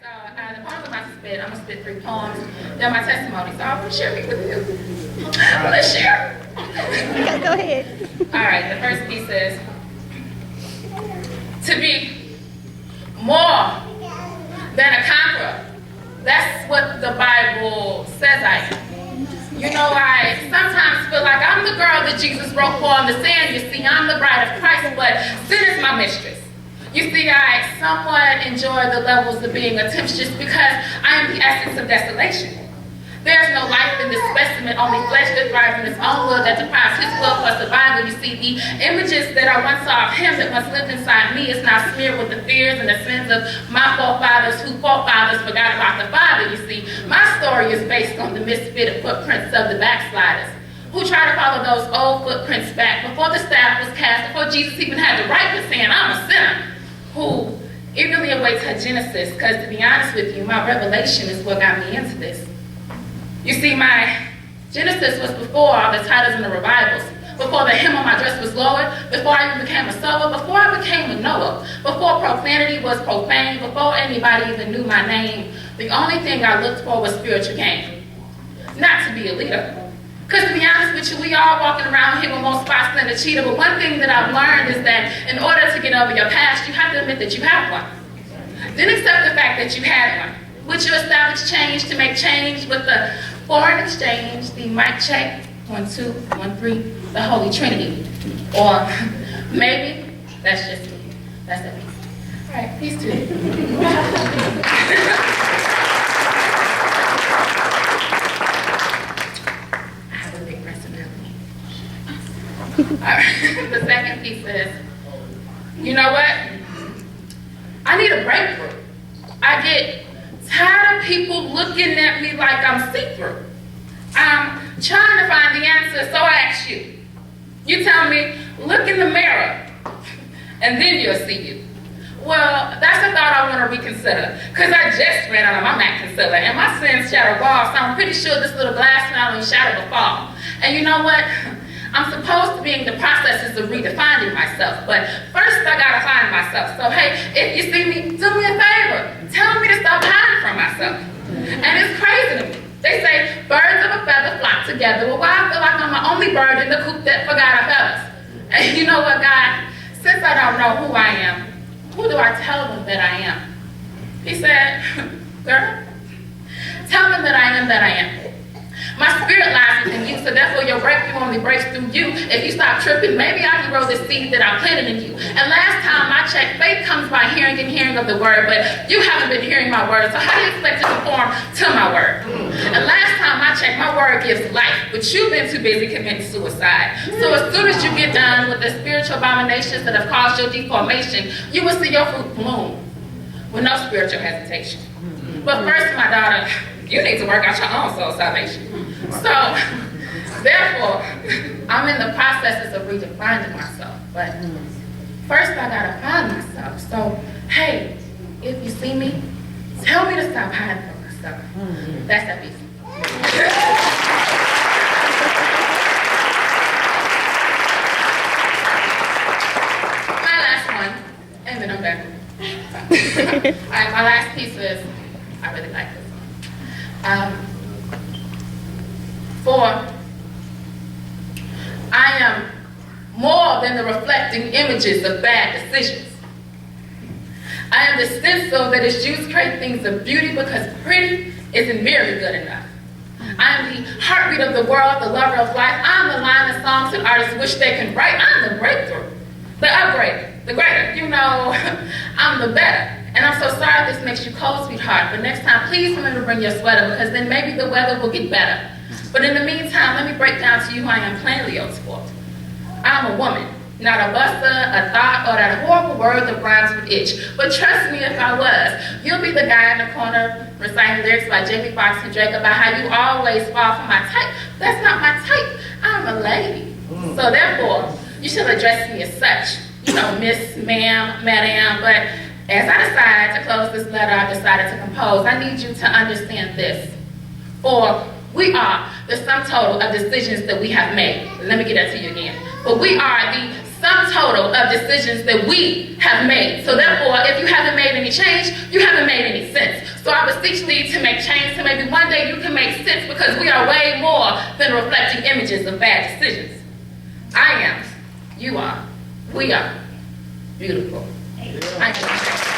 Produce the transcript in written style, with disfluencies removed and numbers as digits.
The poems I'm about to spit, I'm going to spit 3 poems. They're my testimony, so I'm going to share it with you. Let's share. Go ahead. All right, the first piece is, to be more than a conqueror. That's what the Bible says I am. You know, I sometimes feel like I'm the girl that Jesus wrote for on the sand. You see, I'm the bride of Christ, but sin is my mistress. You see, I somewhat enjoy the levels of being a temptress because I am the essence of desolation. There's no life in this specimen, only flesh that thrives in its own will that deprives his will for survival. You see, the images that I once saw of him that once lived inside me is now smeared with the fears and the sins of my forefathers who forefathers forgot about the Father. You see, my story is based on the misfitted footprints of the backsliders who try to follow those old footprints back before the staff was cast, before Jesus even had the right to say, I'm a sinner, who eagerly awaits her genesis, because to be honest with you, my revelation is what got me into this. You see, my genesis was before all the titles and the revivals, before the hem on my dress was lowered, before I even became a sower, before I became a Noah, before profanity was profane, before anybody even knew my name. The only thing I looked for was spiritual gain, not to be a leader. Because to be honest with you, we all walking around here with more spots than a cheetah, but one thing that I've learned is that in order to get over your past, you have to admit that you have one. Then accept the fact that you had one. Would you establish change to make change with the foreign exchange, the mic check, 1, 2, 1, 3, the Holy Trinity? Or maybe that's just me. That's it. All right, peace to you. Alright, the second piece is, you know what? I need a breakthrough. I get tired of people looking at me like I'm see-through. I'm trying to find the answer, so I ask you. You tell me, look in the mirror, and then you'll see you. Well, that's a thought I want to reconsider, because I just ran out of my MAC concealer, and my sins shadow walls, so I'm pretty sure this little glass not only shadow will fall. And you know what? I'm supposed to be in the processes of redefining myself, but first I gotta find myself. So hey, if you see me, do me a favor. Tell me to stop hiding from myself. And it's crazy to me. They say birds of a feather flock together. Well, why I feel like I'm the only bird in the coop that forgot our feathers? And you know what, God? Since I don't know who I am, who do I tell them that I am? He said, girl, tell them that I am that I am. My spirit lies within you, so therefore your breakthrough only breaks through you. If you stop tripping, maybe I can grow the seed that I planted in you. And last time I checked, faith comes by hearing and hearing of the word, but you haven't been hearing my word, so how do you expect to conform to my word? And last time I checked, my word gives life, but you've been too busy committing suicide. So as soon as you get done with the spiritual abominations that have caused your deformation, you will see your fruit bloom with no spiritual hesitation. But first, my daughter, you need to work out your own soul salvation. So, therefore, I'm in the processes of redefining myself. But first, I gotta find myself. So, hey, if you see me, tell me to stop hiding from myself. That's that piece. My last one, and then I'm done. All right, my last piece is, I really like this one. For I am more than the reflecting images of bad decisions. I am the stencil that is used to create things of beauty because pretty isn't very good enough. I am the heartbeat of the world, the lover of life. I'm the line of songs that artists wish they can write. I'm the breakthrough, the upgrade, the greater. You know, I'm the better. And I'm so sorry if this makes you cold, sweetheart, but next time, please remember to bring your sweater because then maybe the weather will get better. But in the meantime, let me break down to you who I am plainly on sport. I'm a woman, not a buster, a thought, or that horrible word that rhymes with itch. But trust me, if I was, you'll be the guy in the corner reciting lyrics by Jamie Foxx and Drake about how you always fall for my type. That's not my type. I'm a lady. So therefore, you should address me as such. You know, miss, ma'am, madam, but as I decide to close this letter, I decided to compose. I need you to understand this. For we are the sum total of decisions that we have made. Let me get that to you again. But we are the sum total of decisions that we have made. So therefore, if you haven't made any change, you haven't made any sense. So I beseech thee to make change, so maybe one day you can make sense, because we are way more than reflecting images of bad decisions. I am, you are, we are beautiful. I am.